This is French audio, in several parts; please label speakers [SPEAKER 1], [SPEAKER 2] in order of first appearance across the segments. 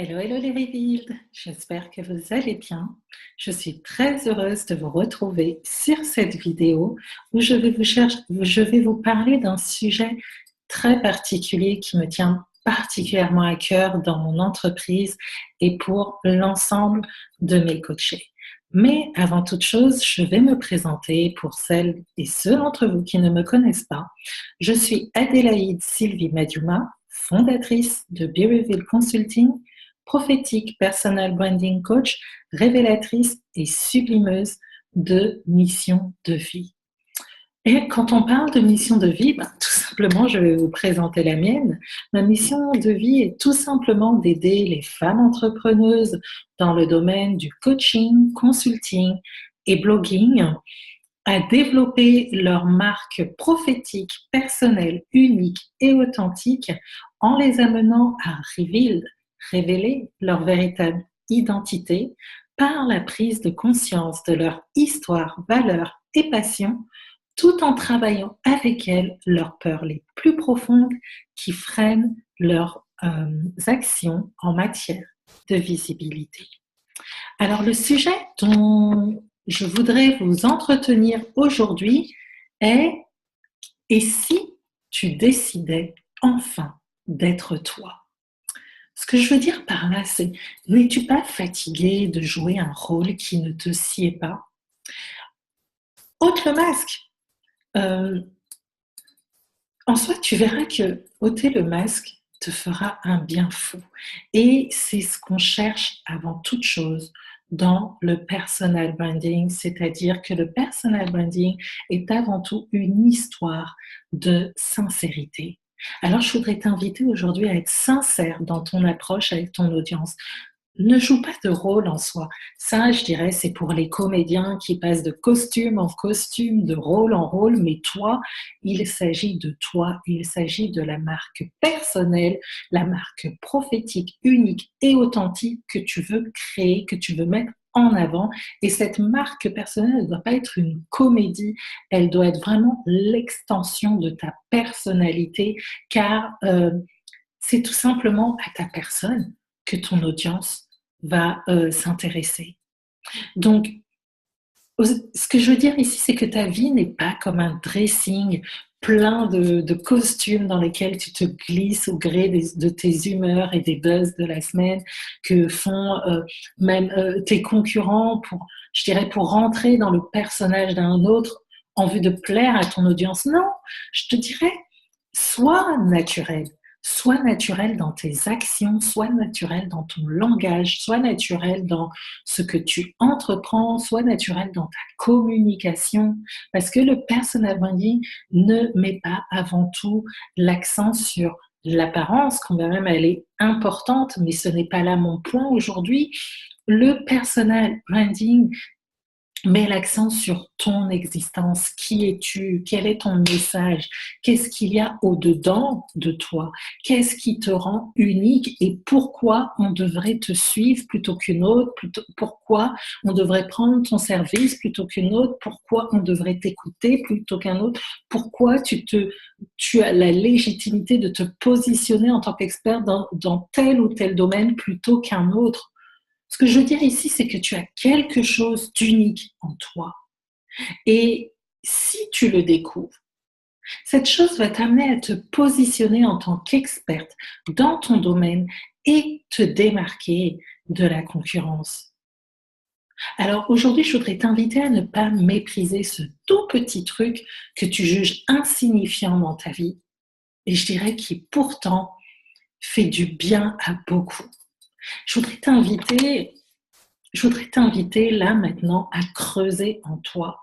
[SPEAKER 1] Hello, hello les Rebuild, j'espère que vous allez bien. Je suis très heureuse de vous retrouver sur cette vidéo où je vais vous parler d'un sujet très particulier qui me tient particulièrement à cœur dans mon entreprise et pour l'ensemble de mes coachés. Mais avant toute chose, je vais me présenter pour celles et ceux d'entre vous qui ne me connaissent pas. Je suis Adélaïde Sylvie Madiuma, fondatrice de Be Revealed Consulting, prophétique, personal branding coach, révélatrice et sublimeuse de mission de vie. Et quand on parle de mission de vie, tout simplement, je vais vous présenter la mienne. Ma mission de vie est tout simplement d'aider les femmes entrepreneuses dans le domaine du coaching, consulting et blogging à développer leur marque prophétique, personnelle, unique et authentique en les amenant à révéler leur véritable identité par la prise de conscience de leur histoire, valeurs et passions, tout en travaillant avec elles leurs peurs les plus profondes qui freinent leurs actions en matière de visibilité. Alors le sujet dont je voudrais vous entretenir aujourd'hui est « Et si tu décidais enfin d'être toi ?» Ce que je veux dire par là, c'est « N'es-tu pas fatigué de jouer un rôle qui ne te sied pas ?» Ôte le masque. En soi, tu verras que ôter le masque te fera un bien fou. Et c'est ce qu'on cherche avant toute chose dans le personal branding, c'est-à-dire que le personal branding est avant tout une histoire de sincérité. Alors, je voudrais t'inviter aujourd'hui à être sincère dans ton approche avec ton audience. Ne joue pas de rôle en soi. Ça, je dirais, c'est pour les comédiens qui passent de costume en costume, de rôle en rôle, mais toi, il s'agit de toi, il s'agit de la marque personnelle, la marque prophétique, unique et authentique que tu veux créer, que tu veux mettre en avant. Et cette marque personnelle, elle ne doit pas être une comédie, elle doit être vraiment l'extension de ta personnalité, car c'est tout simplement à ta personne que ton audience va s'intéresser. Donc, ce que je veux dire ici, c'est que ta vie n'est pas comme un dressing plein de costumes dans lesquels tu te glisses au gré de tes humeurs et des buzz de la semaine que font même tes concurrents je dirais, pour rentrer dans le personnage d'un autre en vue de plaire à ton audience. Non, je te dirais, sois naturel. Sois naturel dans tes actions, sois naturel dans ton langage, sois naturel dans ce que tu entreprends, sois naturel dans ta communication, parce que le personal branding ne met pas avant tout l'accent sur l'apparence, quand même elle est importante, mais ce n'est pas là mon point aujourd'hui. Le personal branding mets l'accent sur ton existence. Qui es-tu? Quel est ton message? Qu'est-ce qu'il y a au-dedans de toi? Qu'est-ce qui te rend unique et pourquoi on devrait te suivre plutôt qu'une autre? Pourquoi on devrait prendre ton service plutôt qu'une autre? Pourquoi on devrait t'écouter plutôt qu'un autre? Pourquoi tu as la légitimité de te positionner en tant qu'expert dans tel ou tel domaine plutôt qu'un autre? Ce que je veux dire ici, c'est que tu as quelque chose d'unique en toi. Et si tu le découvres, cette chose va t'amener à te positionner en tant qu'experte dans ton domaine et te démarquer de la concurrence. Alors aujourd'hui, je voudrais t'inviter à ne pas mépriser ce tout petit truc que tu juges insignifiant dans ta vie et je dirais qui pourtant fait du bien à beaucoup. Je voudrais t'inviter là maintenant à creuser en toi,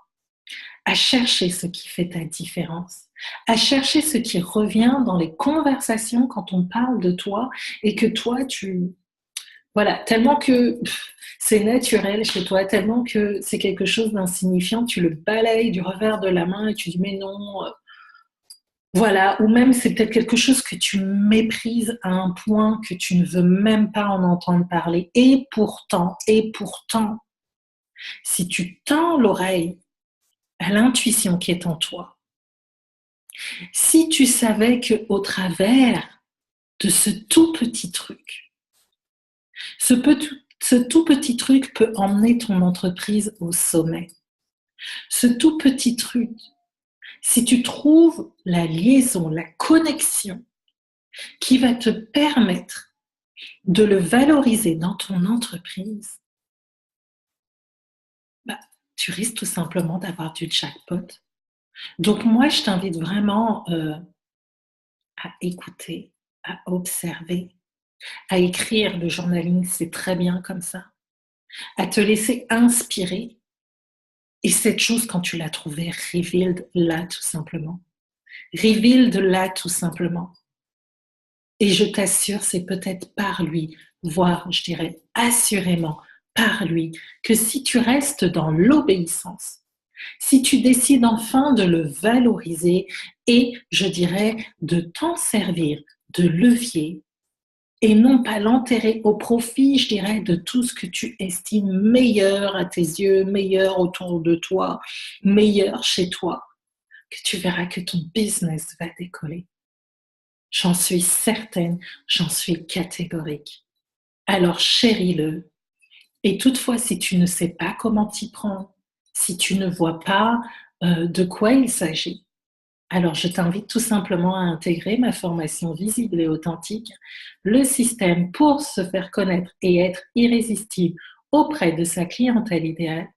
[SPEAKER 1] à chercher ce qui fait ta différence, à chercher ce qui revient dans les conversations quand on parle de toi et que toi, voilà, tellement que c'est naturel chez toi, tellement que c'est quelque chose d'insignifiant, tu le balayes du revers de la main et tu dis mais non, voilà, ou même c'est peut-être quelque chose que tu méprises à un point que tu ne veux même pas en entendre parler. Et pourtant, si tu tends l'oreille à l'intuition qui est en toi, si tu savais qu'au travers de ce tout petit truc, Ce tout petit truc peut emmener ton entreprise au sommet. Ce tout petit truc, si tu trouves la liaison, la connexion qui va te permettre de le valoriser dans ton entreprise, bah, tu risques tout simplement d'avoir du jackpot. Donc moi, je t'invite vraiment, à écouter, à observer, à écrire. Le journaling, c'est très bien comme ça. À te laisser inspirer et cette chose, quand tu l'as trouvée, reveal-la tout simplement. Reveal-la tout simplement. Et je t'assure, c'est peut-être par lui, voire je dirais assurément par lui, que si tu restes dans l'obéissance, si tu décides enfin de le valoriser et je dirais de t'en servir de levier et non pas l'enterrer au profit, je dirais, de tout ce que tu estimes meilleur à tes yeux, meilleur autour de toi, meilleur chez toi, que tu verras que ton business va décoller. J'en suis certaine, j'en suis catégorique. Alors chéris-le. Et toutefois, si tu ne sais pas comment t'y prendre, si tu ne vois pas de quoi il s'agit, alors je t'invite tout simplement à intégrer ma formation visible et authentique, le système pour se faire connaître et être irrésistible auprès de sa clientèle idéale,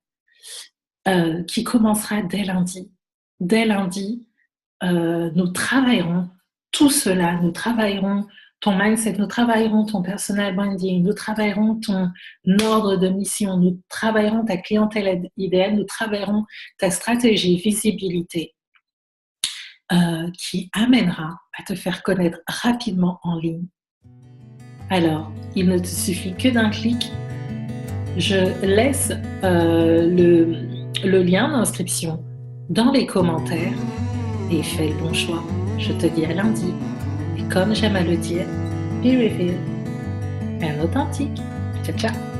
[SPEAKER 1] qui commencera dès lundi. Dès lundi, nous travaillerons tout cela, nous travaillerons ton mindset, nous travaillerons ton personal branding, nous travaillerons ton ordre de mission, nous travaillerons ta clientèle idéale, nous travaillerons ta stratégie visibilité qui amènera à te faire connaître rapidement en ligne. Alors, il ne te suffit que d'un clic. Je laisse le lien d'inscription dans les commentaires et fais le bon choix. Je te dis à lundi. Et comme j'aime à le dire, be real and authentique. Ciao, ciao.